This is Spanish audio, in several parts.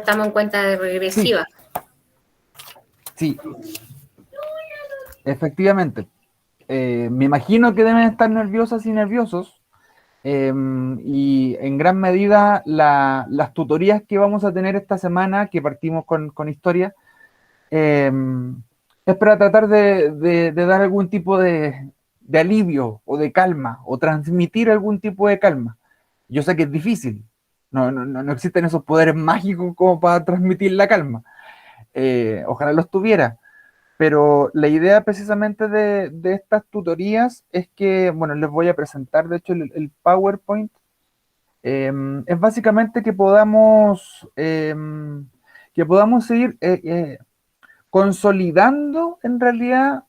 estamos en cuenta regresiva. Sí, efectivamente. Me imagino que deben estar nerviosas y nerviosos. Y en gran medida las tutorías que vamos a tener esta semana, que partimos con historia, eh, es para tratar de dar algún tipo de alivio o de calma, o transmitir algún tipo de calma. Yo sé que es difícil, no existen esos poderes mágicos como para transmitir la calma. Ojalá los tuviera, pero la idea precisamente de estas tutorías es que, bueno, les voy a presentar de hecho el PowerPoint. Es básicamente que podamos seguir consolidando en realidad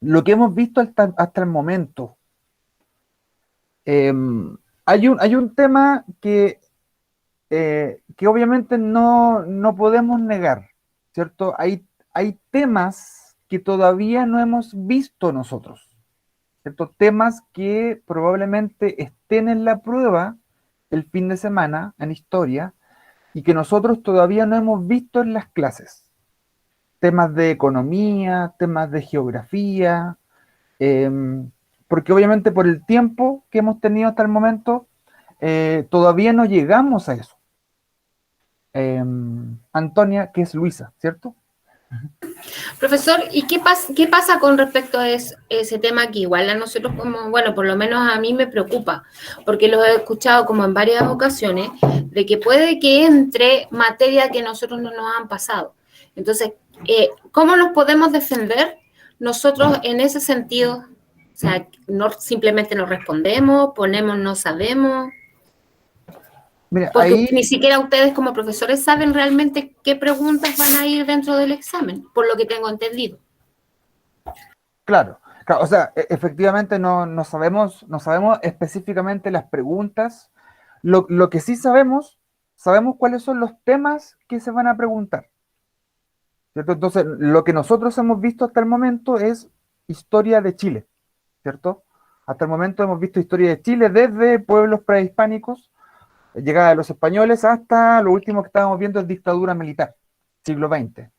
lo que hemos visto hasta el momento. Hay un tema que obviamente no podemos negar, ¿cierto? Hay temas que todavía no hemos visto nosotros, ¿cierto? Temas que probablemente estén en la prueba el fin de semana en historia y que nosotros todavía no hemos visto en las clases. Temas de economía, temas de geografía, porque obviamente por el tiempo que hemos tenido hasta el momento, todavía no llegamos a eso. Antonia, que es Luisa, ¿cierto? Profesor, ¿y qué pasa con respecto a ese tema que igual a nosotros como, bueno, por lo menos a mí me preocupa, porque lo he escuchado como en varias ocasiones, de que puede que entre materia que nosotros no nos han pasado. Entonces, ¿cómo nos podemos defender nosotros en ese sentido? O sea, no simplemente nos respondemos, ponemos no sabemos, Mira, porque ni siquiera ustedes como profesores saben realmente qué preguntas van a ir dentro del examen, por lo que tengo entendido. Claro, o sea, efectivamente no sabemos específicamente las preguntas. Lo que sí sabemos cuáles son los temas que se van a preguntar, ¿cierto? Entonces, lo que nosotros hemos visto hasta el momento es historia de Chile, ¿cierto? Hasta el momento hemos visto historia de Chile desde pueblos prehispánicos, llegada de los españoles, hasta lo último que estábamos viendo es dictadura militar, siglo XX,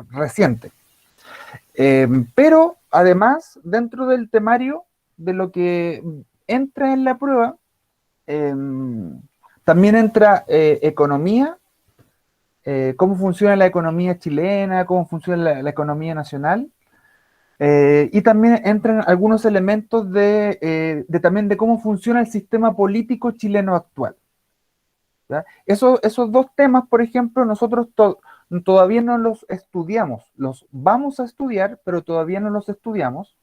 reciente. Pero además, dentro del temario de lo que entra en la prueba, eh, también entra economía, cómo funciona la economía chilena, cómo funciona la economía nacional, y también entran algunos elementos también de cómo funciona el sistema político chileno actual. ¿Ya? Esos dos temas, por ejemplo, nosotros todavía no los estudiamos, los vamos a estudiar, pero todavía no los estudiamos,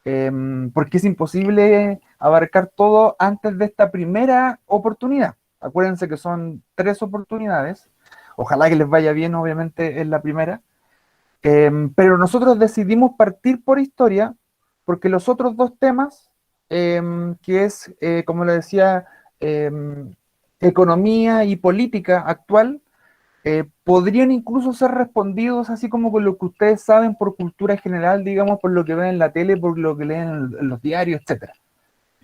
porque es imposible abarcar todo antes de esta primera oportunidad. Acuérdense que son 3 oportunidades, ojalá que les vaya bien, obviamente, en la primera, pero nosotros decidimos partir por historia, porque los otros dos temas, que es, como le decía, economía y política actual, podrían incluso ser respondidos así como con lo que ustedes saben por cultura general, digamos, por lo que ven en la tele, por lo que leen en los diarios, etc.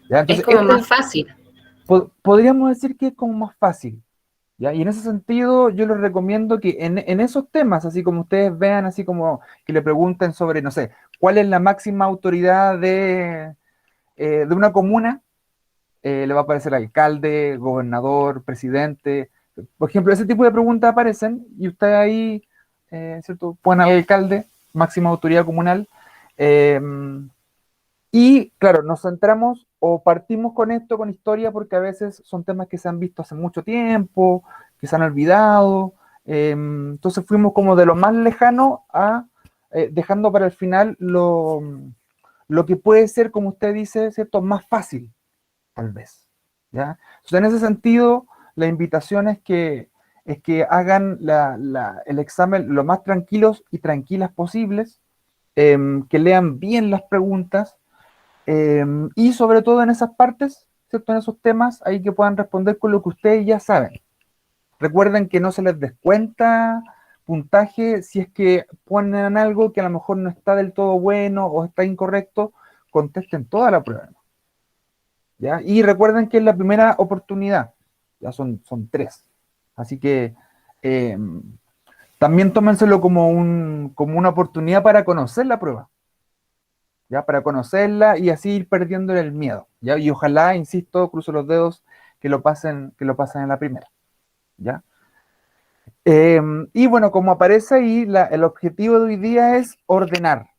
¿Ya? Entonces, Es como más fácil. Podríamos decir que es como más fácil. ¿Ya? Y en ese sentido, yo les recomiendo que en esos temas, así como ustedes vean, así como que le pregunten sobre, no sé, cuál es la máxima autoridad de una comuna, le va a aparecer alcalde, gobernador, presidente. Por ejemplo, ese tipo de preguntas aparecen y usted ahí, ¿cierto? Pone al alcalde, máxima autoridad comunal. eh, y claro, nos centramos o partimos con esto, con historia, porque a veces son temas que se han visto hace mucho tiempo, que se han olvidado. Entonces fuimos como de lo más lejano a dejando para el final lo que puede ser, como usted dice, ¿cierto? Más fácil, tal vez. ¿Ya? Entonces, en ese sentido, la invitación es que hagan el examen lo más tranquilos y tranquilas posibles, que lean bien las preguntas, y sobre todo en esas partes, ¿cierto? En esos temas, ahí que puedan responder con lo que ustedes ya saben. Recuerden que no se les descuenta puntaje si es que ponen algo que a lo mejor no está del todo bueno o está incorrecto, contesten toda la prueba, ¿ya? Y recuerden que es la primera oportunidad. ya son 3. Así que también tómenselo como una oportunidad para conocer la prueba, ¿ya? Para conocerla y así ir perdiendo el miedo, ¿ya? Y ojalá, insisto, cruzo los dedos, que lo pasen en la primera, ¿ya? Y bueno, como aparece ahí, el objetivo de hoy día es ordenar.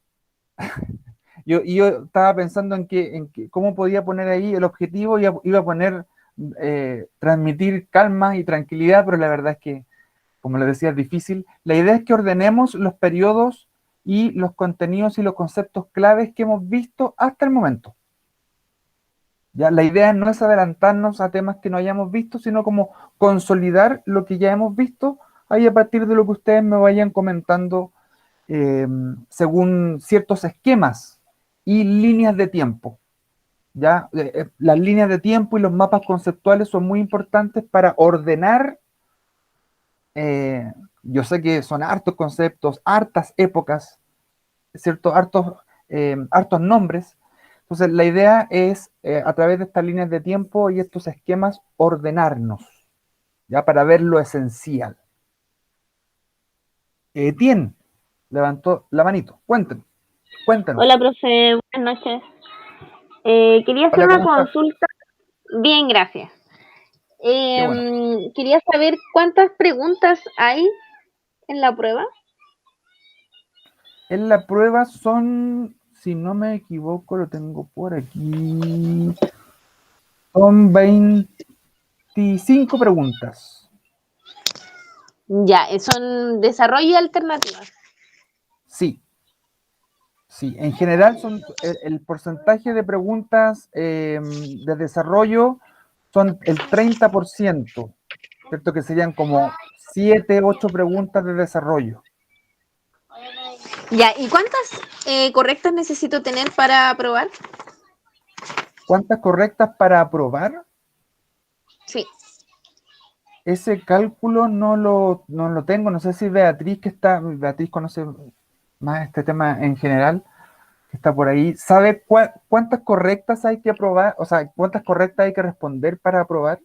Yo estaba pensando cómo podía poner ahí el objetivo, iba a poner transmitir calma y tranquilidad, pero la verdad es que, como les decía, es difícil. La idea es que ordenemos los periodos y los contenidos y los conceptos claves que hemos visto hasta el momento. ¿Ya? La idea no es adelantarnos a temas que no hayamos visto, sino como consolidar lo que ya hemos visto, ahí a partir de lo que ustedes me vayan comentando según ciertos esquemas y líneas de tiempo. ¿Ya? Las líneas de tiempo y los mapas conceptuales son muy importantes para ordenar. Yo sé que son hartos conceptos, hartas épocas, ¿cierto? Hartos nombres. Entonces, la idea es, a través de estas líneas de tiempo y estos esquemas, ordenarnos, ¿ya? Para ver lo esencial. Tien levantó la manito. Cuéntenos. Hola, profe, buenas noches. Quería hacer Hola, una ¿cómo estás? consulta. Bien, gracias. Qué bueno. Quería saber cuántas preguntas hay en la prueba. En la prueba son, si no me equivoco, lo tengo por aquí, son 25 preguntas. Ya, son desarrollo y alternativas. Sí, sí. En general son el porcentaje de preguntas de desarrollo son el 30%, ¿cierto? Que serían como 7, 8 preguntas de desarrollo. Ya, ¿y cuántas correctas necesito tener para aprobar? ¿Cuántas correctas para aprobar? Sí. Ese cálculo no lo tengo, no sé si Beatriz conoce más este tema en general, que está por ahí, ¿sabe cuántas correctas hay que aprobar? O sea, ¿cuántas correctas hay que responder para aprobar?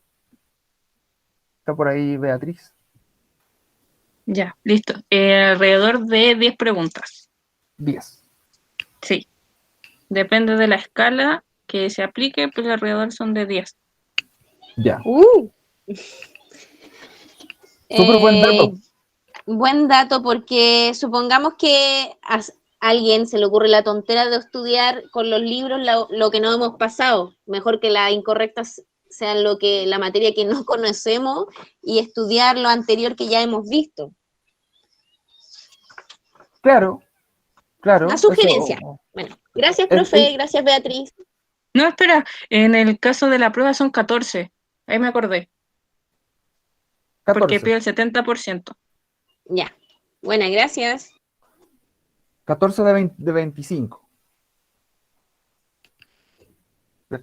Está por ahí Beatriz. Ya, listo. Alrededor de 10 preguntas. 10. Sí. Depende de la escala que se aplique, pero alrededor son de 10. Ya. Súper buen dato. Buen dato, porque supongamos que a alguien se le ocurre la tontera de estudiar con los libros lo que no hemos pasado. Mejor que las incorrectas sean la materia que no conocemos y estudiar lo anterior que ya hemos visto. Claro. Una sugerencia. Eso, Bueno, gracias, profe, gracias, Beatriz. No, espera, en el caso de la prueba son 14. Ahí me acordé, porque 14. pide el 70%. Ya. Buenas, gracias. 14 de 25.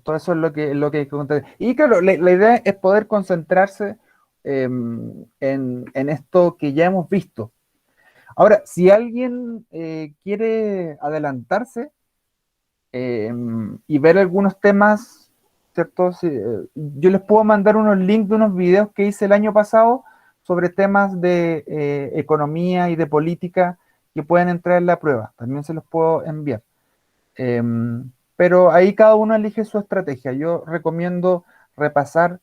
Todo eso es lo que hay que contar. Y claro, la idea es poder concentrarse en esto que ya hemos visto. Ahora, si alguien quiere adelantarse y ver algunos temas, ¿cierto? Yo les puedo mandar unos links de unos videos que hice el año pasado sobre temas de economía y de política que pueden entrar en la prueba. También se los puedo enviar. Pero ahí cada uno elige su estrategia. Yo recomiendo repasar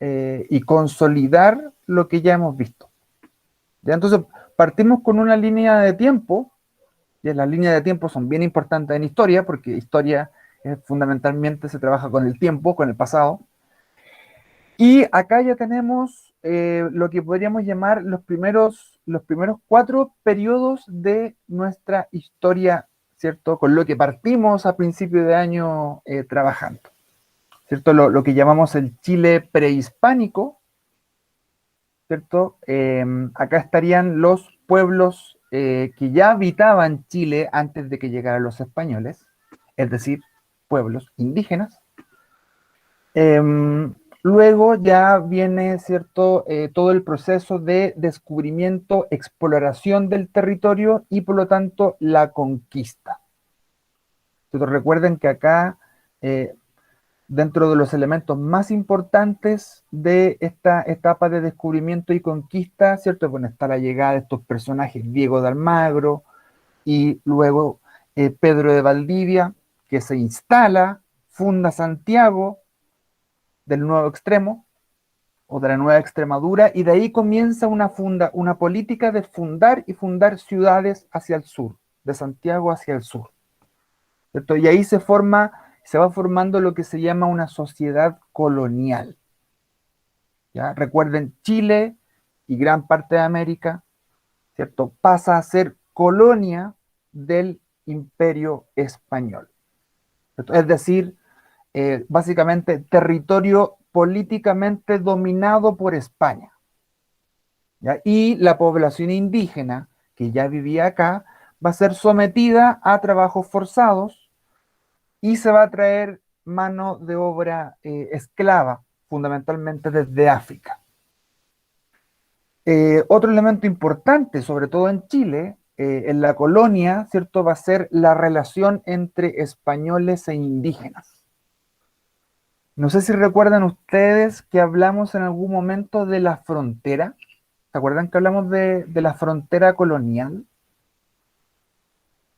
y consolidar lo que ya hemos visto. ¿Ya? Entonces, partimos con una línea de tiempo. Y las líneas de tiempo son bien importantes en historia, porque historia fundamentalmente se trabaja con el tiempo, con el pasado. Y acá ya tenemos lo que podríamos llamar los primeros 4 periodos de nuestra historia, ¿cierto? Con lo que partimos a principio de año trabajando, ¿cierto? Lo que llamamos el Chile prehispánico, ¿cierto? Acá estarían los pueblos que ya habitaban Chile antes de que llegaran los españoles, es decir, pueblos indígenas. Luego ya viene, ¿cierto? Todo el proceso de descubrimiento, exploración del territorio y por lo tanto la conquista. Entonces recuerden que acá dentro de los elementos más importantes de esta etapa de descubrimiento y conquista, ¿cierto? Bueno, está la llegada de estos personajes, Diego de Almagro y luego Pedro de Valdivia, que se instala, funda Santiago del Nuevo Extremo, o de la Nueva Extremadura, y de ahí comienza una política de fundar y fundar ciudades hacia el sur, de Santiago hacia el sur, ¿cierto? Y ahí se va formando lo que se llama una sociedad colonial, ¿ya? Recuerden, Chile y gran parte de América, ¿cierto? Pasa a ser colonia del Imperio Español, ¿cierto? Es decir, básicamente territorio políticamente dominado por España, ¿ya? Y la población indígena que ya vivía acá va a ser sometida a trabajos forzados y se va a traer mano de obra esclava, fundamentalmente desde África. Otro elemento importante, sobre todo en Chile, en la colonia, ¿cierto? Va a ser la relación entre españoles e indígenas. No sé si recuerdan ustedes que hablamos en algún momento de la frontera. ¿Se acuerdan que hablamos de la frontera colonial?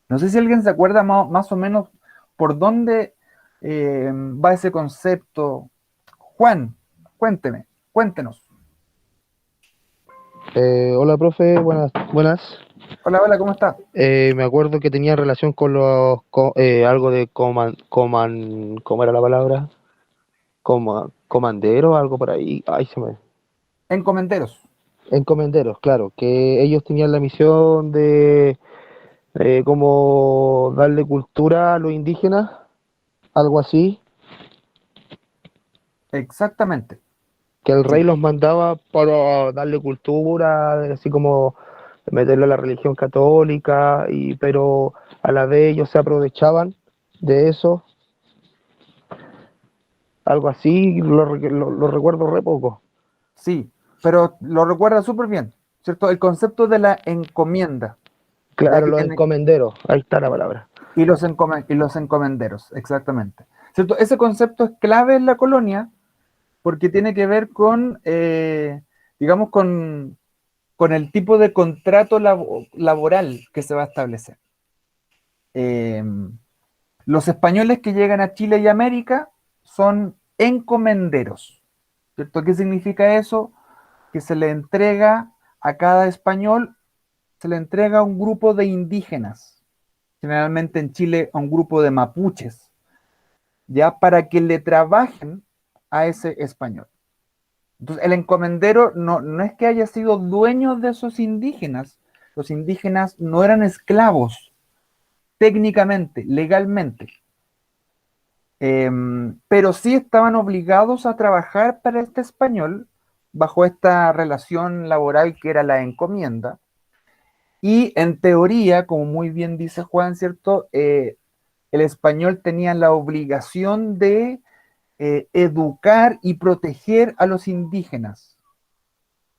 No sé si alguien se acuerda más o menos por dónde va ese concepto. Juan, cuéntenos. Hola, profe, buenas, buenas. Hola, hola, ¿cómo está? Me acuerdo que tenía relación con algo de ¿cómo era la palabra? Comandero, algo por ahí. Ay, Encomenderos. Encomenderos, claro, que ellos tenían la misión de como darle cultura a los indígenas, algo así, Exactamente. que el rey Sí, los mandaba para darle cultura, así como meterle a la religión católica, pero a la vez ellos se aprovechaban de eso, algo así, lo recuerdo re poco. sí, pero lo recuerda súper bien, ¿cierto? El concepto de la encomienda, ya Claro, que los tiene, encomenderos, ahí está la palabra. y los encomenderos, exactamente. ¿Cierto? Ese concepto es clave en la colonia porque tiene que ver con, digamos, con el tipo de contrato laboral que se va a establecer. Eh, los españoles que llegan a Chile y América son encomenderos, ¿cierto? ¿Qué significa eso? Que se le entrega a cada español, se le entrega a un grupo de indígenas, generalmente en Chile a un grupo de mapuches, ya para que le trabajen a ese español. Entonces, el encomendero no es que haya sido dueño de esos indígenas, los indígenas no eran esclavos, técnicamente, legalmente, pero sí estaban obligados a trabajar para este español bajo esta relación laboral que era la encomienda. Y en teoría, como muy bien dice Juan, ¿cierto? El español tenía la obligación de educar y proteger a los indígenas.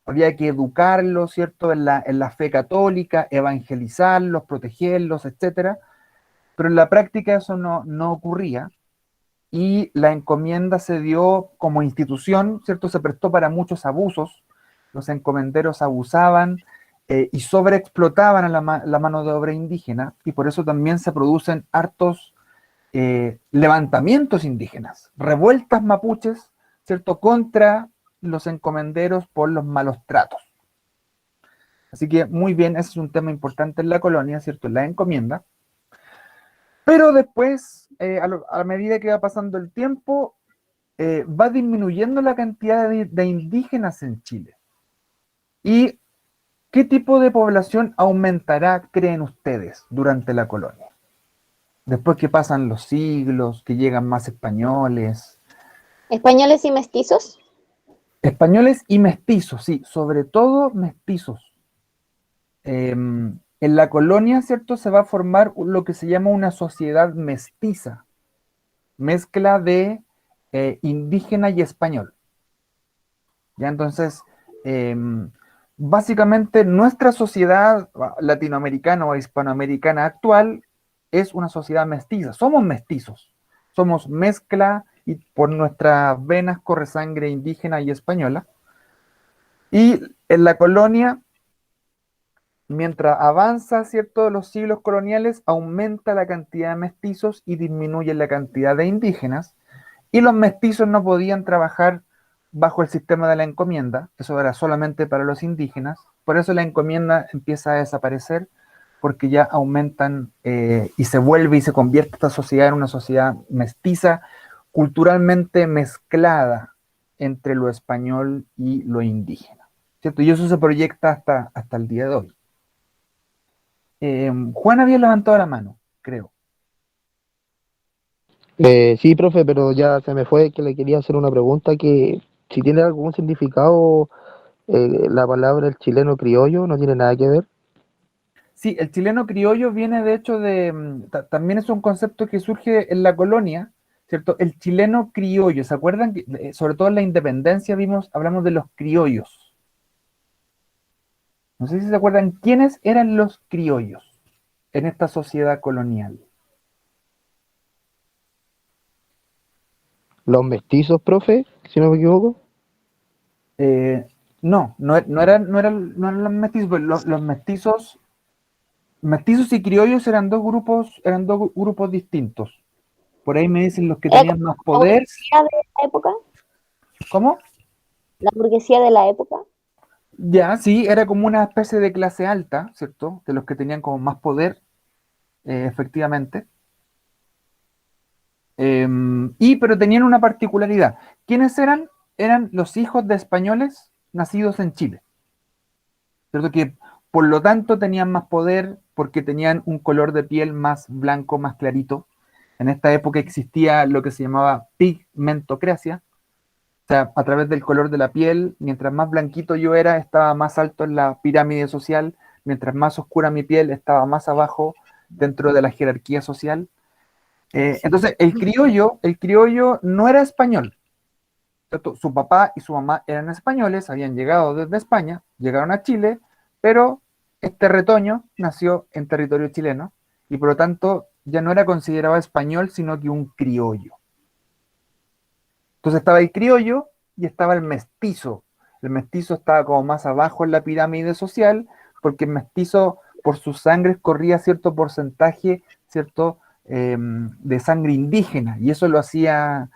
Había que educarlos, ¿cierto? En la fe católica, evangelizarlos, protegerlos, etcétera. Pero en la práctica eso no ocurría. Y la encomienda se dio como institución, ¿cierto? Se prestó para muchos abusos. Los encomenderos abusaban y sobreexplotaban a la mano de obra indígena, y por eso también se producen hartos levantamientos indígenas, revueltas mapuches, ¿cierto? Contra los encomenderos por los malos tratos. Así que muy bien, ese es un tema importante en la colonia, ¿cierto? La encomienda. Pero después, a medida que va pasando el tiempo, va disminuyendo la cantidad de indígenas en Chile. ¿Y qué tipo de población aumentará, creen ustedes, durante la colonia? Después que pasan los siglos, que llegan más españoles. ¿Españoles y mestizos? Españoles y mestizos, sí, sobre todo mestizos. En la colonia, ¿cierto? Se va a formar lo que se llama una sociedad mestiza, mezcla de indígena y español. Ya entonces, básicamente nuestra sociedad latinoamericana o hispanoamericana actual es una sociedad mestiza. Somos mestizos, somos mezcla y por nuestras venas corre sangre indígena y española. Y en la colonia, mientras avanza, ¿cierto?, los siglos coloniales, aumenta la cantidad de mestizos y disminuye la cantidad de indígenas, y los mestizos no podían trabajar bajo el sistema de la encomienda, eso era solamente para los indígenas, por eso la encomienda empieza a desaparecer, porque ya aumentan y se vuelve y se convierte esta sociedad en una sociedad mestiza, culturalmente mezclada entre lo español y lo indígena, ¿cierto? Y eso se proyecta hasta el día de hoy. Juan había levantado la mano, creo. Sí, profe, pero ya se me fue que le quería hacer una pregunta que si tiene algún significado la palabra el chileno criollo, no tiene nada que ver. Sí, el chileno criollo viene de hecho también es un concepto que surge en la colonia, ¿cierto? El chileno criollo, ¿se acuerdan? Sobre todo en la independencia hablamos de los criollos. No sé si se acuerdan quiénes eran los criollos en esta sociedad colonial. Los mestizos, profe, si no me equivoco. No eran los mestizos, pues los mestizos y criollos eran dos grupos distintos. Por ahí me dicen los que tenían más poder. ¿La burguesía de la época? ¿Cómo? ¿La burguesía de la época? Ya, sí, era como una especie de clase alta, ¿cierto? De los que tenían como más poder, efectivamente. Pero tenían una particularidad. ¿Quiénes eran? Eran los hijos de españoles nacidos en Chile, ¿cierto? Que por lo tanto tenían más poder porque tenían un color de piel más blanco, más clarito. En esta época existía lo que se llamaba pigmentocracia, o sea, a través del color de la piel, mientras más blanquito yo era, estaba más alto en la pirámide social, mientras más oscura mi piel, estaba más abajo dentro de la jerarquía social. Entonces, el criollo no era español, ¿cierto? Su papá y su mamá eran españoles, habían llegado desde España, llegaron a Chile, pero este retoño nació en territorio chileno y por lo tanto ya no era considerado español, sino que un criollo. Entonces estaba el criollo y estaba el mestizo. El mestizo estaba como más abajo en la pirámide social, porque el mestizo por sus sangres corría cierto porcentaje, ¿cierto?, de sangre indígena, y eso lo hacía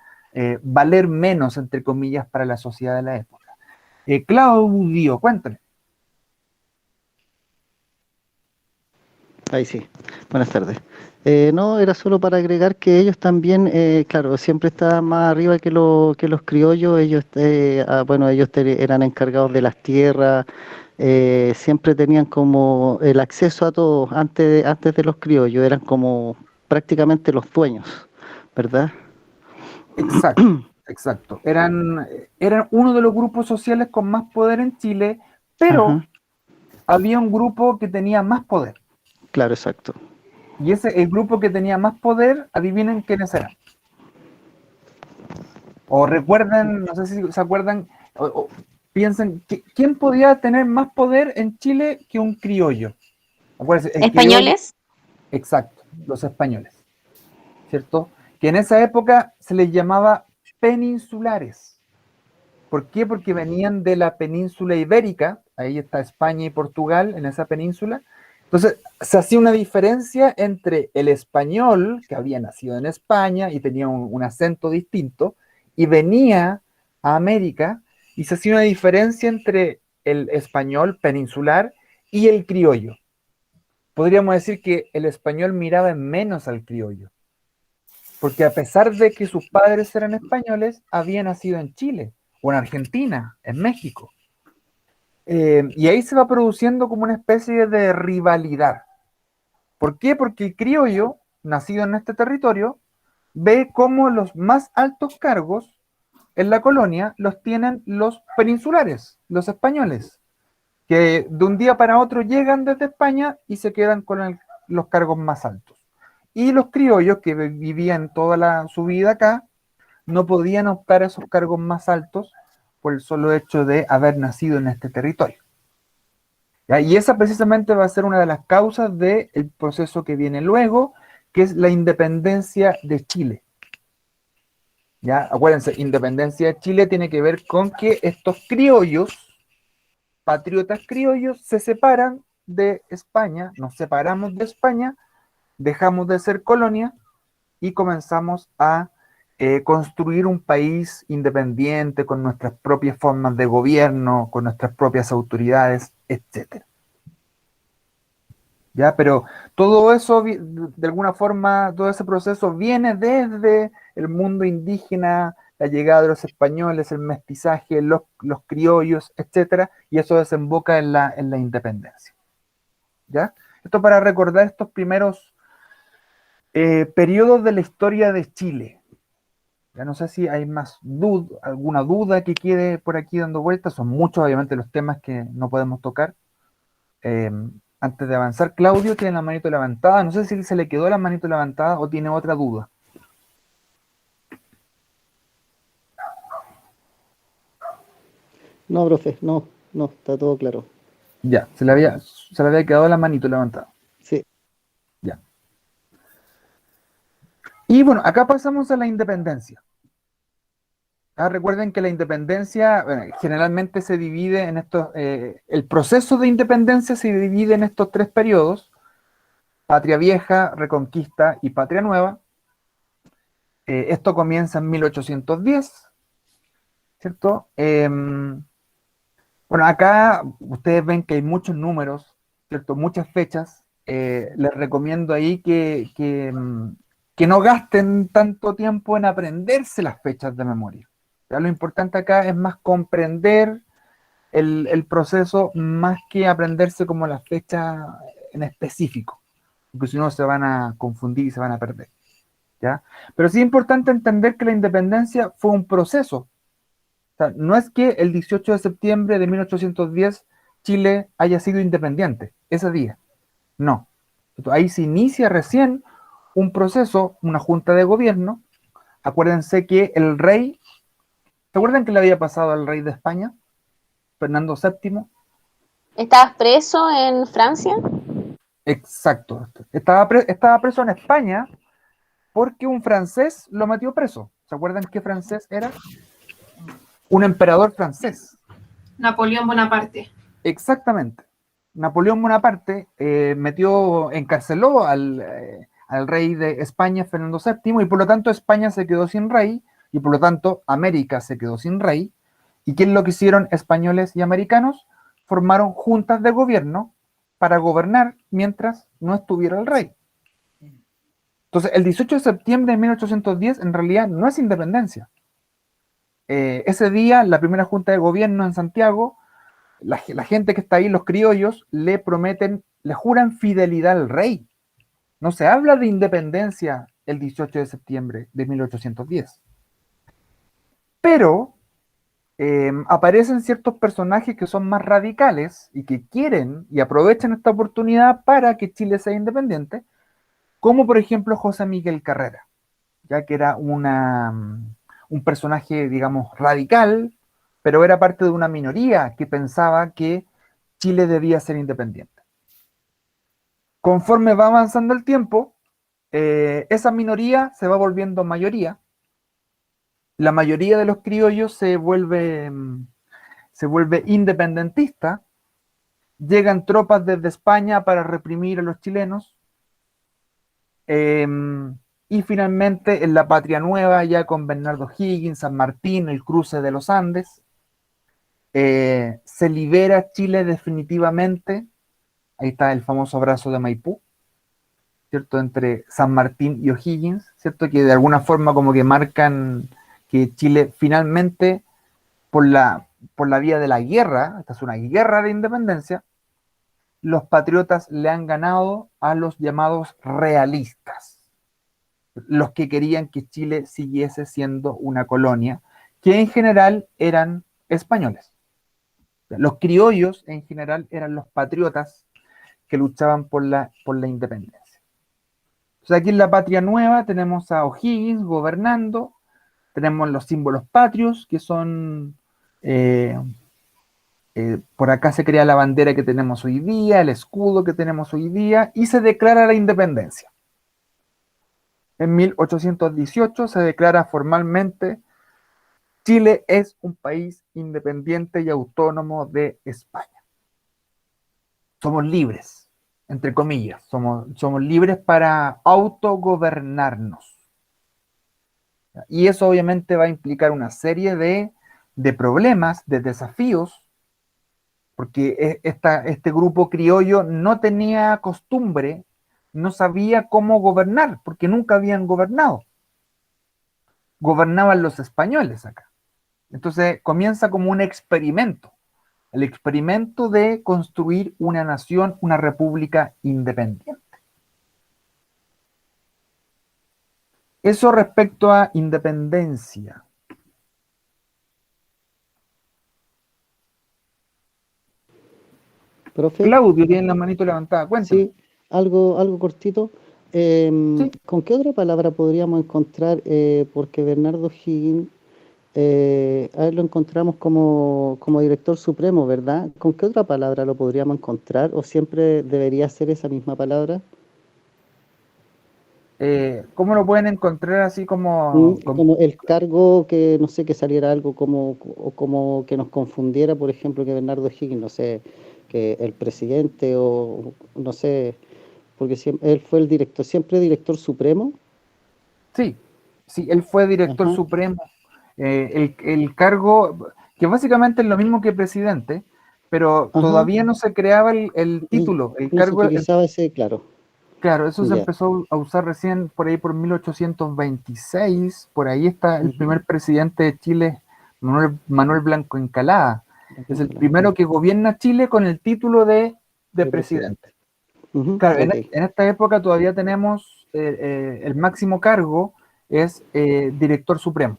valer menos, entre comillas, para la sociedad de la época. Claudio, cuéntame. Ahí sí, buenas tardes. No, era solo para agregar que ellos también, claro, siempre estaban más arriba que los criollos, ellos, bueno, eran encargados de las tierras, siempre tenían como el acceso a todo antes de los criollos, eran como prácticamente los dueños, ¿verdad? Exacto. Eran uno de los grupos sociales con más poder en Chile, pero Ajá, había un grupo que tenía más poder. claro, exacto. Y el grupo que tenía más poder, adivinen quiénes eran. O recuerden, no sé si se acuerdan, o piensen, ¿quién podía tener más poder en Chile que un criollo? Acuérdense, el criollo, ¿Españoles? exacto, los españoles, ¿cierto? Que en esa época se les llamaba peninsulares. ¿Por qué? Porque venían de la península ibérica, ahí está España y Portugal, en esa península. Entonces, se hacía una diferencia entre el español, que había nacido en España y tenía un acento distinto, y venía a América, y se hacía una diferencia entre el español peninsular y el criollo. Podríamos decir que el español miraba en menos al criollo, porque a pesar de que sus padres eran españoles, había nacido en Chile, o en Argentina, en México. Y ahí se va produciendo como una especie de rivalidad. ¿Por qué? Porque el criollo, nacido en este territorio, ve cómo los más altos cargos en la colonia los tienen los peninsulares, los españoles, que de un día para otro llegan desde España y se quedan con los cargos más altos. Y los criollos, que vivían toda su vida acá, no podían optar a esos cargos más altos por el solo hecho de haber nacido en este territorio. ¿Ya? Y esa precisamente va a ser una de las causas del proceso que viene luego, que es la independencia de Chile. ¿Ya? Acuérdense, independencia de Chile tiene que ver con que estos criollos, patriotas criollos, se separan de España, nos separamos de España, dejamos de ser colonia y comenzamos a construir un país independiente con nuestras propias formas de gobierno, con nuestras propias autoridades, etc. ¿Ya? Pero todo eso, de alguna forma, todo ese proceso viene desde el mundo indígena, la llegada de los españoles, el mestizaje, los criollos, etc. Y eso desemboca en la independencia. ¿Ya? Esto para recordar estos primeros periodos de la historia de Chile. Ya no sé si hay alguna duda que quede por aquí dando vueltas. Son muchos, obviamente, los temas que no podemos tocar. Antes de avanzar, Claudio tiene la manito levantada. No sé si se le quedó la manito levantada o tiene otra duda. No, profe, no, está todo claro. Ya, se le había quedado la manito levantada. Sí. Ya. Y bueno, acá pasamos a la independencia. Recuerden que la independencia, bueno, generalmente se divide en estos, el proceso de independencia se divide en estos tres periodos: Patria Vieja, Reconquista y Patria Nueva. Esto comienza en 1810, ¿cierto? Bueno, acá ustedes ven que hay muchos números, ¿cierto? Muchas fechas. Les recomiendo ahí que no gasten tanto tiempo en aprenderse las fechas de memoria. ¿Ya? Lo importante acá es más comprender el proceso más que aprenderse como las fechas en específico, porque si no se van a confundir y se van a perder. ¿Ya? Pero sí es importante entender que la independencia fue un proceso. O sea, no es que el 18 de septiembre de 1810 Chile haya sido independiente, ese día. No. Entonces, ahí se inicia recién un proceso, una junta de gobierno. Acuérdense que el rey, ¿se acuerdan que le había pasado al rey de España, Fernando VII? ¿Estabas preso en Francia? Exacto. Estaba preso en España porque un francés lo metió preso. ¿Se acuerdan qué francés era? Un emperador francés. Napoleón Bonaparte. Exactamente. Napoleón Bonaparte encarceló al rey de España, Fernando VII, y por lo tanto España se quedó sin rey, y por lo tanto América se quedó sin rey. ¿Y qué es lo que hicieron españoles y americanos? Formaron juntas de gobierno para gobernar mientras no estuviera el rey. Entonces, el 18 de septiembre de 1810 en realidad no es independencia. Ese día, la primera junta de gobierno en Santiago, la gente que está ahí, los criollos, le juran fidelidad al rey. No se habla de independencia el 18 de septiembre de 1810. Pero aparecen ciertos personajes que son más radicales y que quieren y aprovechan esta oportunidad para que Chile sea independiente, como por ejemplo José Miguel Carrera, ya que era un personaje, digamos, radical, pero era parte de una minoría que pensaba que Chile debía ser independiente. Conforme va avanzando el tiempo, esa minoría se va volviendo mayoría. La mayoría de los criollos se vuelve independentista. Llegan tropas desde España para reprimir a los chilenos. Y finalmente en la Patria Nueva, ya con Bernardo Higgins, San Martín, el cruce de los Andes, se libera Chile definitivamente. Ahí está el famoso abrazo de Maipú, ¿cierto? Entre San Martín y O'Higgins, ¿cierto? Que de alguna forma como que marcan que Chile finalmente, por la vía de la guerra, esta es una guerra de independencia, los patriotas le han ganado a los llamados realistas, los que querían que Chile siguiese siendo una colonia, que en general eran españoles. Los criollos en general eran los patriotas que luchaban por la independencia. Entonces aquí en la Patria Nueva tenemos a O'Higgins gobernando, tenemos los símbolos patrios, que son, por acá se crea la bandera que tenemos hoy día, el escudo que tenemos hoy día, y se declara la independencia. En 1818 se declara formalmente: Chile es un país independiente y autónomo de España. Somos libres, entre comillas, somos libres para autogobernarnos. Y eso obviamente va a implicar una serie de problemas, de desafíos, porque este grupo criollo no tenía costumbre, no sabía cómo gobernar, porque nunca habían gobernado. Gobernaban los españoles acá. Entonces comienza como un experimento, el experimento de construir una nación, una república independiente. Eso respecto a independencia. Profe, Claudio tiene la manito levantada, cuéntame. sí, algo cortito. Sí. ¿Con qué otra palabra podríamos encontrar? Porque Bernardo Higgins, a él lo encontramos como director supremo, ¿verdad? ¿Con qué otra palabra lo podríamos encontrar? ¿O siempre debería ser esa misma palabra? ¿Cómo lo pueden encontrar así como Como el cargo que, no sé, que saliera algo o como que nos confundiera, por ejemplo, que Bernardo Higgins, no sé, que el presidente o no sé, porque él fue el director, siempre director supremo. Sí, sí, él fue director Ajá, supremo. El cargo, que básicamente es lo mismo que presidente, pero ajá, todavía no se creaba el título, el no se cargo, utilizaba ese, claro, claro, eso se ya. empezó a usar recién por ahí por 1826, por ahí está el Ujú, primer presidente de Chile, Manuel Blanco Encalada. Es el primero que gobierna Chile con el título de de presidente. presidente. Ujú, Claro, ok, en esta época todavía tenemos el máximo cargo es director supremo.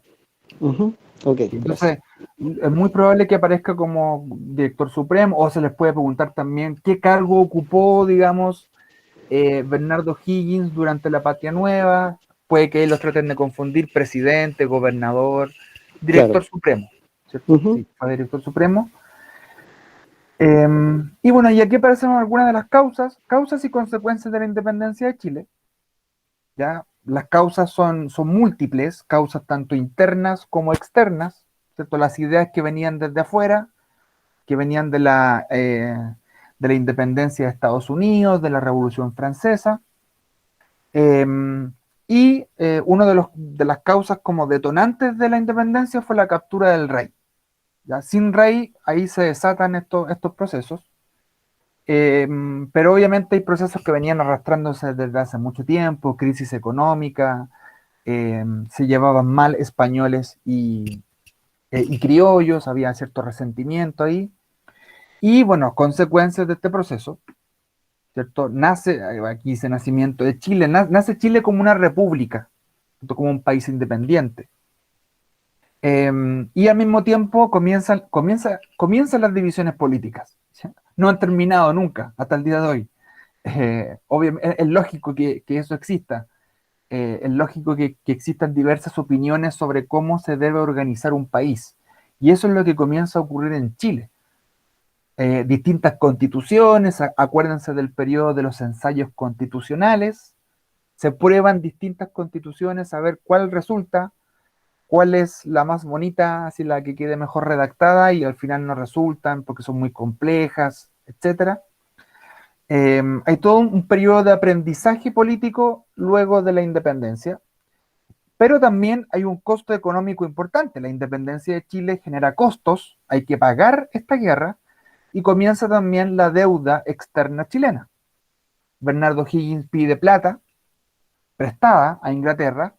ujú, ok, Y gracias. entonces es muy probable que aparezca como director supremo, o se les puede preguntar también qué cargo ocupó, digamos, Bernardo Higgins durante la Patria Nueva. Puede que los traten de confundir presidente, gobernador, Claro. director supremo, ¿cierto? Ujú, Sí, fue director supremo. Y bueno, y aquí aparecen algunas de las causas y consecuencias de la independencia de Chile. ¿Ya? Las causas son múltiples, causas tanto internas como externas, ¿cierto? Las ideas que venían desde afuera, que venían de la independencia de Estados Unidos, de la Revolución Francesa. Eh, Una de las causas como detonantes de la independencia fue la captura del rey. ¿Ya? Sin rey, ahí se desatan estos procesos. Eh, pero obviamente hay procesos que venían arrastrándose desde hace mucho tiempo, crisis económica, se llevaban mal españoles y criollos, había cierto resentimiento ahí. Y bueno, consecuencias de este proceso, ¿cierto? Aquí dice nacimiento de Chile, nace Chile como una república, ¿cierto? Como un país independiente. Y al mismo tiempo comienzan las divisiones políticas. ¿Sí? No han terminado nunca, hasta el día de hoy. Obviamente, es lógico que eso exista. Es lógico que existan diversas opiniones sobre cómo se debe organizar un país. Y eso es lo que comienza a ocurrir en Chile. Distintas constituciones, acuérdense del periodo de los ensayos constitucionales, se prueban distintas constituciones a ver cuál resulta, cuál es la más bonita, así la que quede mejor redactada y al final no resultan porque son muy complejas, etcétera. Hay todo un periodo de aprendizaje político luego de la independencia, pero también hay un costo económico importante. La independencia de Chile genera costos, hay que pagar esta guerra y comienza también la deuda externa chilena. Bernardo Higgins pide plata prestada a Inglaterra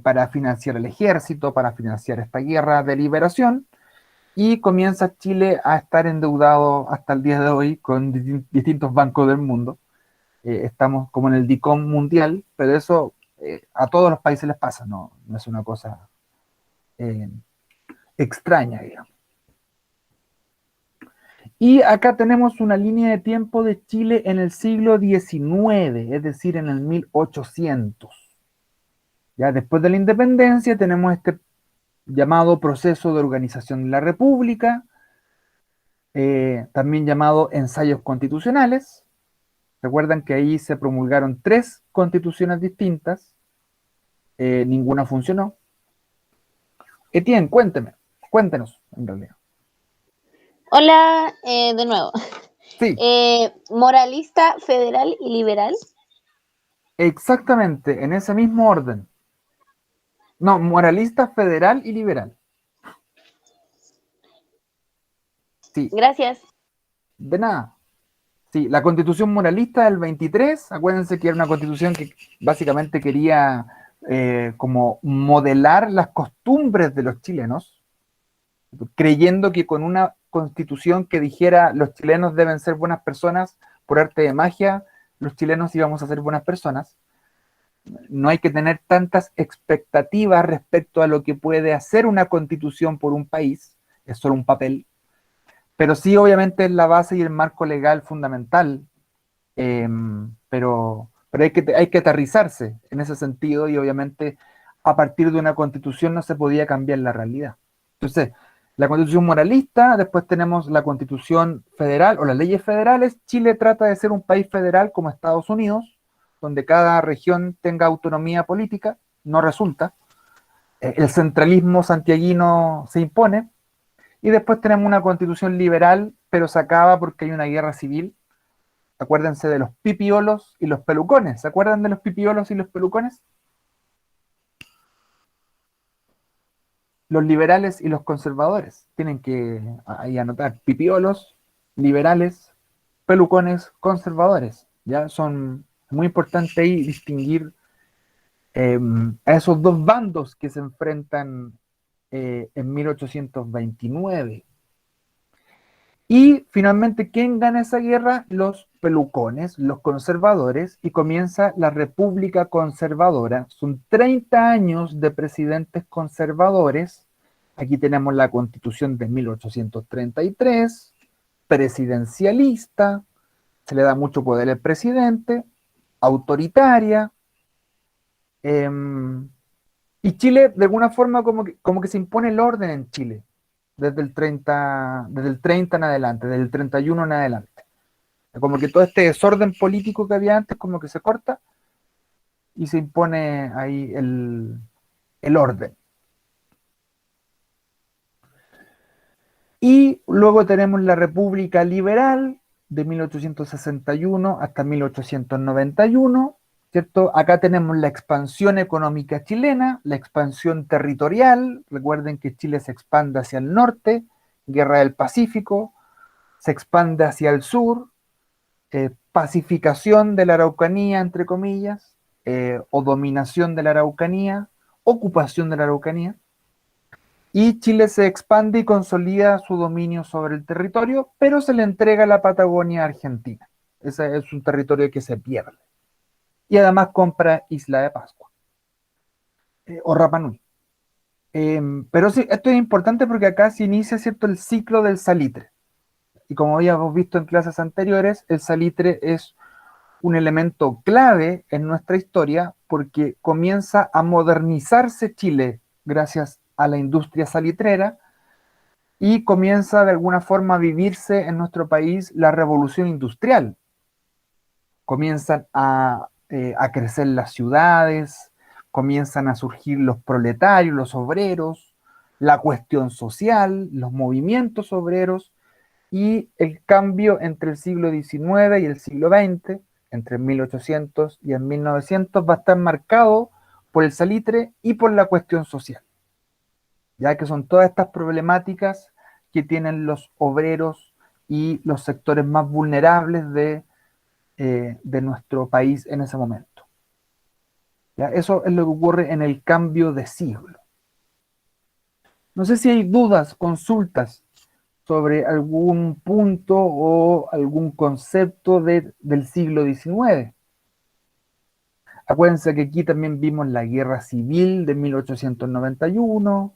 para financiar el ejército, para financiar esta guerra de liberación, y comienza Chile a estar endeudado hasta el día de hoy con distintos bancos del mundo. Estamos como en el DICOM mundial, pero eso a todos los países les pasa, no es una cosa eh, extraña, digamos. Y acá tenemos una línea de tiempo de Chile en el siglo XIX, es decir, en el 1800. Ya después de la independencia tenemos este llamado proceso de organización de la República, también llamado ensayos constitucionales. Recuerdan que ahí se promulgaron 3 constituciones distintas, ninguna funcionó. Etienne, cuéntenos, en realidad. Hola, de nuevo. Sí, Moralista, federal y liberal. exactamente, en ese mismo orden. No, moralista, federal y liberal. Sí, Gracias. de nada. Sí, la constitución moralista del 23, acuérdense que era una constitución que básicamente quería como modelar las costumbres de los chilenos, creyendo que con una constitución que dijera los chilenos deben ser buenas personas, por arte de magia, los chilenos íbamos a ser buenas personas. No hay que tener tantas expectativas respecto a lo que puede hacer una constitución por un país, es solo un papel, pero sí obviamente es la base y el marco legal fundamental, pero hay que aterrizarse en ese sentido y obviamente a partir de una constitución no se podía cambiar la realidad. Entonces, la constitución moralista, después tenemos la constitución federal o las leyes federales. Chile trata de ser un país federal como Estados Unidos, donde cada región tenga autonomía política, no resulta. El centralismo santiaguino se impone. Y después tenemos una constitución liberal, pero se acaba porque hay una guerra civil. Acuérdense de los pipiolos y los pelucones. ¿Se acuerdan de los pipiolos y los pelucones? Los liberales y los conservadores. Tienen que ahí anotar pipiolos, liberales, pelucones, conservadores. Ya son muy importante ahí distinguir a esos dos bandos que se enfrentan en 1829. Y finalmente, ¿quién gana esa guerra? Los pelucones, los conservadores, y comienza la República Conservadora. Son 30 años de presidentes conservadores. Aquí tenemos la Constitución de 1833, presidencialista, se le da mucho poder al presidente, autoritaria, y Chile, de alguna forma, como que se impone el orden en Chile desde el 30 en adelante, desde el 31 en adelante. Como que todo este desorden político que había antes, como que se corta y se impone ahí el orden. Y luego tenemos la República Liberal de 1861 hasta 1891, ¿cierto? Acá tenemos la expansión económica chilena, la expansión territorial. Recuerden que Chile se expande hacia el norte, Guerra del Pacífico, se expande hacia el sur, pacificación de la Araucanía, entre comillas, o dominación de la Araucanía, ocupación de la Araucanía, y Chile se expande y consolida su dominio sobre el territorio, pero se le entrega la Patagonia a Argentina. Ese es un territorio que se pierde. Y además compra Isla de Pascua, o Rapa Nui. Pero sí, esto es importante porque acá se inicia, ¿cierto?, el ciclo del salitre. Y como habíamos visto en clases anteriores, el salitre es un elemento clave en nuestra historia porque comienza a modernizarse Chile gracias a la industria salitrera y comienza de alguna forma a vivirse en nuestro país la revolución industrial. Comienzan a crecer las ciudades, comienzan a surgir los proletarios, los obreros, la cuestión social, los movimientos obreros, y el cambio entre el siglo XIX y el siglo XX, entre 1800 y el 1900, va a estar marcado por el salitre y por la cuestión social, ya que son todas estas problemáticas que tienen los obreros y los sectores más vulnerables de nuestro país en ese momento. ¿Ya? Eso es lo que ocurre en el cambio de siglo. No sé si hay dudas, consultas sobre algún punto o algún concepto del siglo XIX. Acuérdense que aquí también vimos la Guerra Civil de 1891,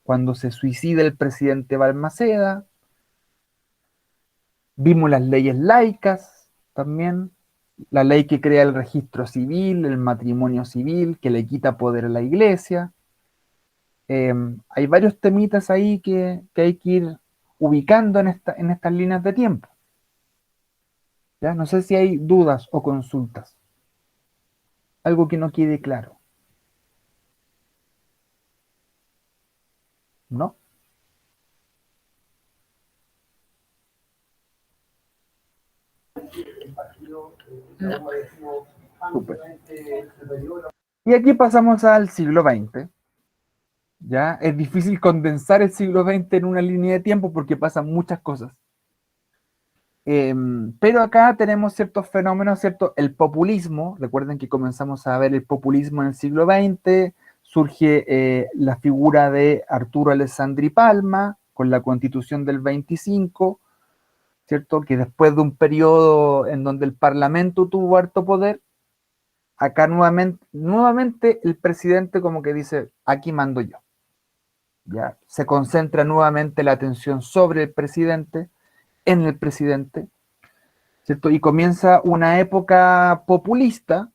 cuando se suicida el presidente Balmaceda. Vimos las leyes laicas también, la ley que crea el registro civil, el matrimonio civil, que le quita poder a la iglesia. Hay varios temitas ahí que hay que ir ubicando en estas líneas de tiempo. ¿Ya? No sé si hay dudas o consultas. Algo que no quede claro. ¿no? No. Súper. Y aquí pasamos al siglo XX. ¿Ya? Es difícil condensar el siglo XX en una línea de tiempo porque pasan muchas cosas. Pero acá tenemos ciertos fenómenos, ¿cierto? El populismo, recuerden que comenzamos a ver el populismo en el siglo XX, surge la figura de Arturo Alessandri Palma con la Constitución del 25, ¿cierto? Que después de un periodo en donde el Parlamento tuvo harto poder, acá nuevamente el presidente como que dice, aquí mando yo. ¿Ya? Se concentra nuevamente la atención sobre el presidente, en el presidente, ¿cierto? Y comienza una época populista,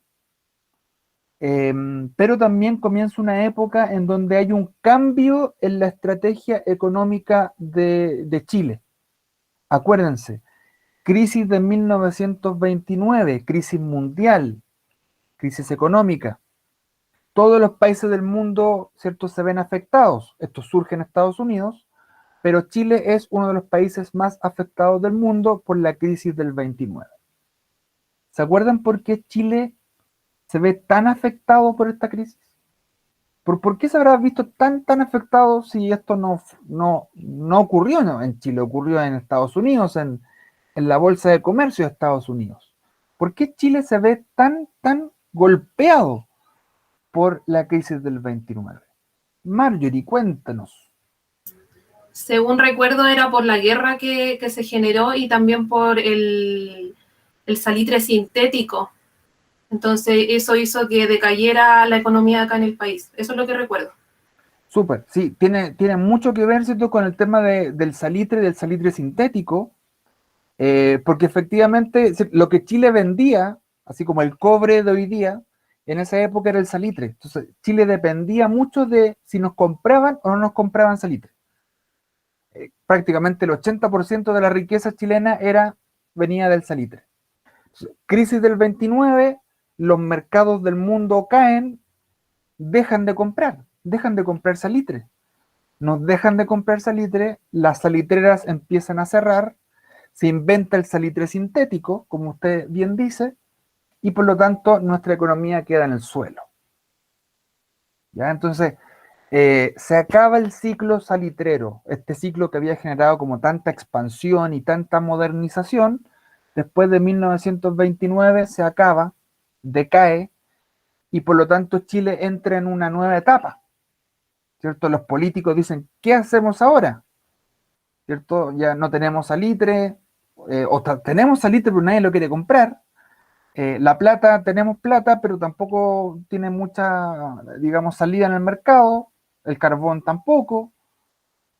pero también comienza una época en donde hay un cambio en la estrategia económica de Chile. Acuérdense, crisis de 1929, crisis mundial, crisis económica. Todos los países del mundo, ¿cierto?, se ven afectados. Esto surge en Estados Unidos, pero Chile es uno de los países más afectados del mundo por la crisis del 29. ¿Se acuerdan por qué Chile se ve tan afectado por esta crisis? ¿Por qué se habrá visto tan afectado si esto no ocurrió en Chile? Ocurrió en Estados Unidos, en la Bolsa de Comercio de Estados Unidos. ¿Por qué Chile se ve tan golpeado por la crisis del 29? Marjorie, cuéntanos. Según recuerdo, era por la guerra que se generó y también por el salitre sintético. Entonces, eso hizo que decayera la economía acá en el país. Eso es lo que recuerdo. Súper, sí, tiene mucho que ver, ¿cierto?, con el tema del salitre sintético, porque efectivamente lo que Chile vendía, así como el cobre de hoy día, en esa época era el salitre. Entonces, Chile dependía mucho de si nos compraban o no nos compraban salitre. Prácticamente el 80% de la riqueza chilena venía del salitre. Entonces, crisis del 29, los mercados del mundo caen, dejan de comprar salitre. Nos dejan de comprar salitre, las salitreras empiezan a cerrar, se inventa el salitre sintético, como usted bien dice, y por lo tanto nuestra economía queda en el suelo. ¿Ya? Entonces, se acaba el ciclo salitrero, este ciclo que había generado como tanta expansión y tanta modernización. Después de 1929 se acaba, decae, y por lo tanto Chile entra en una nueva etapa, ¿cierto? Los políticos dicen, ¿qué hacemos ahora? ¿Cierto? Ya no tenemos salitre, tenemos salitre pero nadie lo quiere comprar. La plata, tenemos plata, pero tampoco tiene mucha, digamos, salida en el mercado. El carbón tampoco.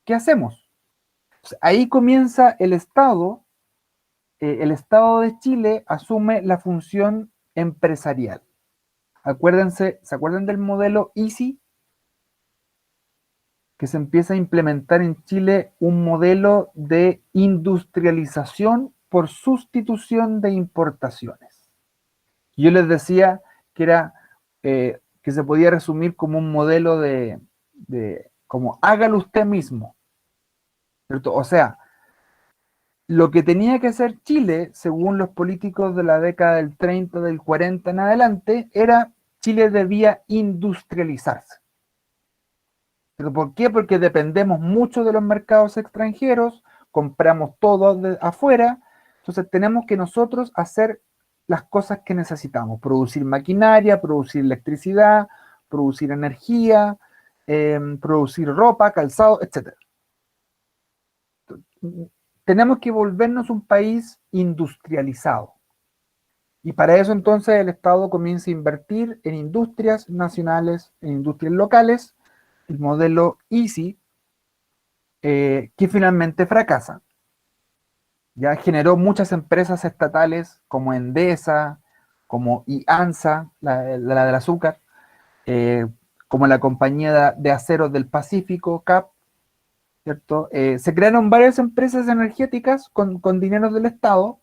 ¿Qué hacemos? Pues ahí comienza el Estado de Chile asume la función empresarial. Acuérdense, ¿se acuerdan del modelo EASY? Que se empieza a implementar en Chile un modelo de industrialización por sustitución de importaciones. Yo les decía que era que se podía resumir como un modelo de como hágalo usted mismo, ¿cierto? O sea, lo que tenía que hacer Chile, según los políticos de la década del 30, del 40 en adelante, Chile debía industrializarse. ¿Pero por qué? Porque dependemos mucho de los mercados extranjeros, compramos todo de afuera, entonces tenemos que nosotros hacer las cosas que necesitamos, producir maquinaria, producir electricidad, producir energía, producir ropa, calzado, etc. Tenemos que volvernos un país industrializado. Y para eso entonces el Estado comienza a invertir en industrias nacionales, en industrias locales, el modelo EASY, que finalmente fracasa. Ya generó muchas empresas estatales como Endesa, como IANSA, la del azúcar, como la compañía de aceros del Pacífico, CAP, ¿cierto? Se crearon varias empresas energéticas con dinero del Estado,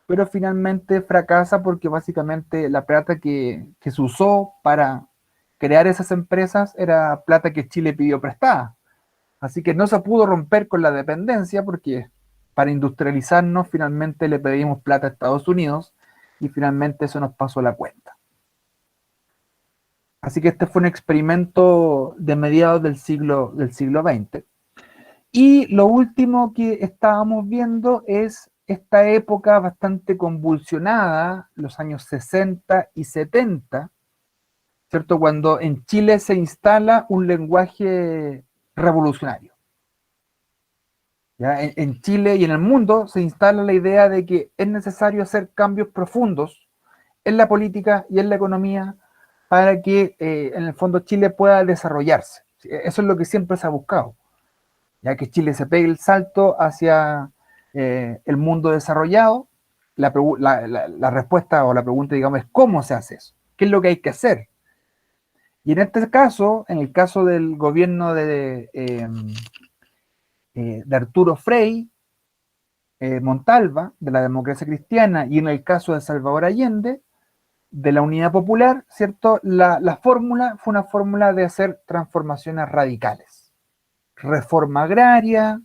pero finalmente fracasa porque básicamente la plata que se usó para crear esas empresas era plata que Chile pidió prestada. Así que no se pudo romper con la dependencia porque para industrializarnos finalmente le pedimos plata a Estados Unidos y finalmente eso nos pasó la cuenta. Así que este fue un experimento de mediados del siglo XX. Y lo último que estábamos viendo es esta época bastante convulsionada, los años 60 y 70, ¿cierto? Cuando en Chile se instala un lenguaje revolucionario. ¿Ya? En Chile y en el mundo se instala la idea de que es necesario hacer cambios profundos en la política y en la economía para que en el fondo Chile pueda desarrollarse. Eso es lo que siempre se ha buscado, ya que Chile se pegue el salto hacia el mundo desarrollado. La respuesta o la pregunta, digamos, es ¿cómo se hace eso? ¿Qué es lo que hay que hacer? Y en este caso, en el caso del gobierno de Arturo Frei Montalva, de la democracia cristiana, y en el caso de Salvador Allende, de la Unidad Popular, ¿cierto? La fórmula fue una fórmula de hacer transformaciones radicales. Reforma agraria,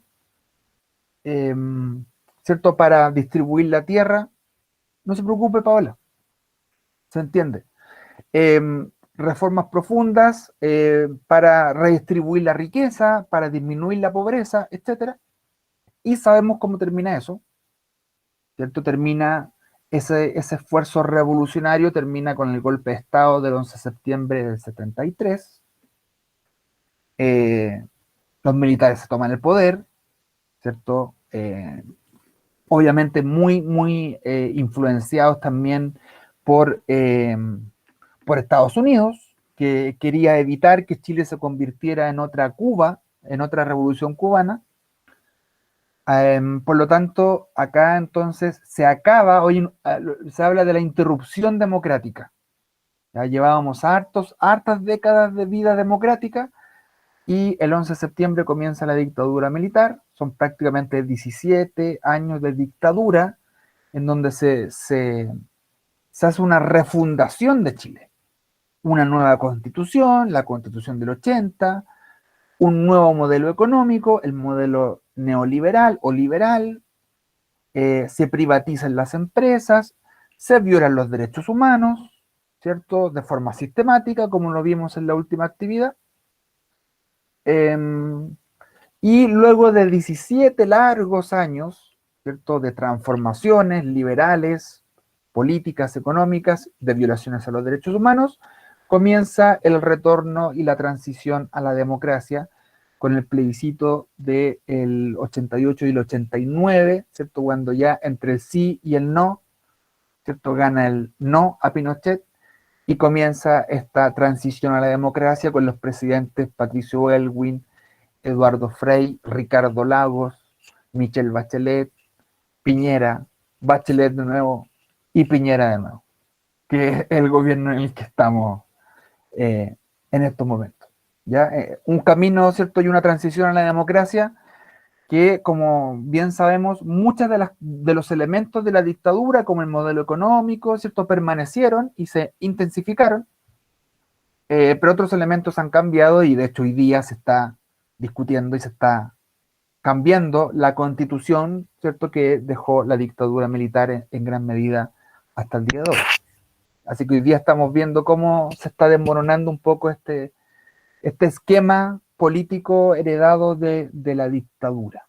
¿cierto? Para distribuir la tierra. No se preocupe, Paola. ¿Se entiende? Reformas profundas para redistribuir la riqueza, para disminuir la pobreza, etc. Y sabemos cómo termina eso, ¿cierto? Termina ese esfuerzo revolucionario, termina con el golpe de Estado del 11 de septiembre del 73. Los militares se toman el poder, ¿cierto? Obviamente muy influenciados también por Estados Unidos, que quería evitar que Chile se convirtiera en otra Cuba, en otra revolución cubana. Por lo tanto, acá entonces se acaba, hoy se habla de la interrupción democrática. Ya llevábamos hartas décadas de vida democrática y el 11 de septiembre comienza la dictadura militar. Son prácticamente 17 años de dictadura en donde se hace una refundación de Chile. Una nueva constitución, la constitución del 80, un nuevo modelo económico, el modelo neoliberal o liberal, se privatizan las empresas, se violan los derechos humanos, ¿cierto? De forma sistemática, como lo vimos en la última actividad. Y luego de 17 largos años, ¿cierto? De transformaciones liberales, políticas, económicas, de violaciones a los derechos humanos, comienza el retorno y la transición a la democracia con el plebiscito del 88 y el 89, ¿cierto? Cuando ya entre el sí y el no, ¿cierto? Gana el no a Pinochet y comienza esta transición a la democracia con los presidentes Patricio Aylwin, Eduardo Frei, Ricardo Lagos, Michelle Bachelet, Piñera, Bachelet de nuevo y Piñera de nuevo, que es el gobierno en el que estamos en estos momentos. ¿Ya? Un camino, ¿cierto? Y una transición a la democracia que, como bien sabemos, muchos de los elementos de la dictadura, como el modelo económico, ¿cierto? Permanecieron y se intensificaron, pero otros elementos han cambiado y de hecho hoy día se está discutiendo y se está cambiando la constitución, ¿cierto? Que dejó la dictadura militar en gran medida hasta el día de hoy. Así que hoy día estamos viendo cómo se está desmoronando un poco este esquema político heredado de la dictadura.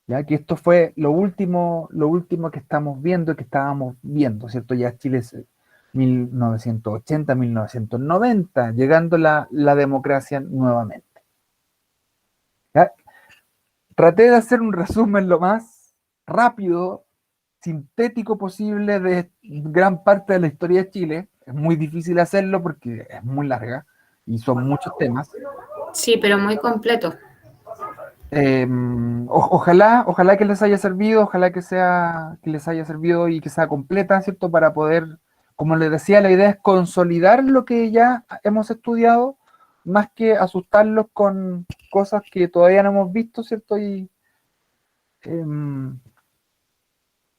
Ya que esto fue lo último que estamos viendo y que estábamos viendo, ¿cierto? Ya Chile es 1980, 1990, llegando la democracia nuevamente. ¿Ya? Traté de hacer un resumen lo más rápido, sintético posible de gran parte de la historia de Chile. Es muy difícil hacerlo porque es muy larga y son muchos temas. Sí, pero muy completo. Ojalá que les haya servido, ojalá que les haya servido y que sea completa, ¿cierto? Para poder, como les decía, la idea es consolidar lo que ya hemos estudiado, más que asustarlos con cosas que todavía no hemos visto, ¿cierto? Y en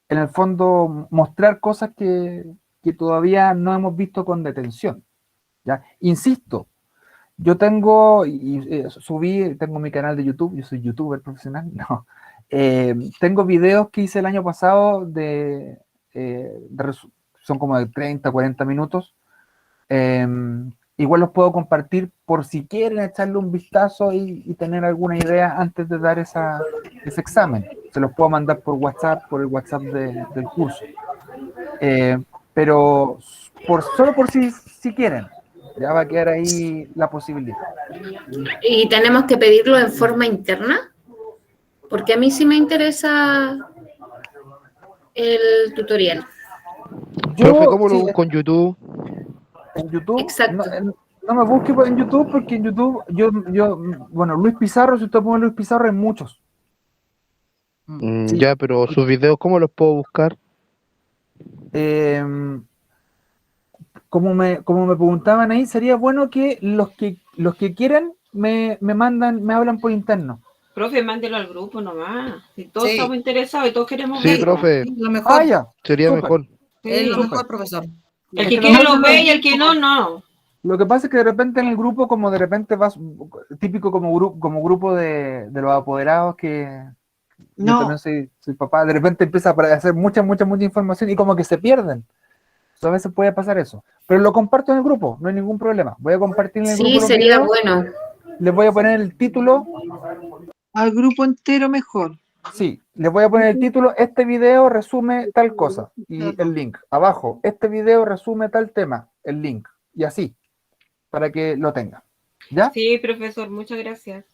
el fondo mostrar cosas que todavía no hemos visto con detención, ¿ya? Insisto, Yo tengo, tengo mi canal de YouTube, yo soy youtuber profesional, no. Tengo videos que hice el año pasado son como de 30, 40 minutos. Igual los puedo compartir por si quieren echarle un vistazo y tener alguna idea antes de dar ese examen. Se los puedo mandar por WhatsApp, por el WhatsApp del curso. Pero solo por si quieren. Ya va a quedar ahí la posibilidad. ¿Y tenemos que pedirlo en forma interna? Porque a mí sí me interesa el tutorial. Profe, ¿cómo lo Sí, busco en YouTube? en YouTube. Exacto. No me busque en YouTube porque en YouTube bueno, Luis Pizarro, si usted pone Luis Pizarro, hay muchos. Sí. Ya, pero sus videos, ¿cómo los puedo buscar? Como me preguntaban ahí, sería bueno que los que quieran me hablan por interno. Profe, mándelo al grupo nomás. Si todos Sí. estamos interesados y todos queremos Sí, verlo. profe, Lo mejor. Ya, sería súper. mejor. Es lo Sí. mejor, profesor. El Es que que quiere no- lo ve y el que no, no. Lo que pasa es que de repente en el grupo, como de repente vas, típico como grupo de los apoderados que yo No, también soy papá, de repente empieza a aparecer mucha información y como que se pierden. Entonces, a veces puede pasar eso. Pero lo comparto en el grupo, no hay ningún problema. Voy a compartir en el grupo Sí, los sería videos, bueno. les voy a poner el título. al grupo entero mejor. Sí, les voy a poner el título, este video resume tal cosa, y el link. Abajo, este video resume tal tema, el link. Y así, para que lo tengan. ¿Ya? Sí, profesor, muchas gracias.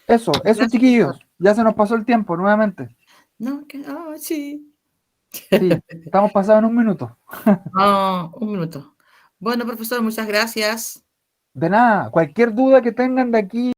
Eso, Gracias, chiquillos. Ya se nos pasó el tiempo nuevamente. No, sí. Sí, estamos pasados en un minuto. Un minuto. Bueno, profesor, muchas gracias. De nada, cualquier duda que tengan de aquí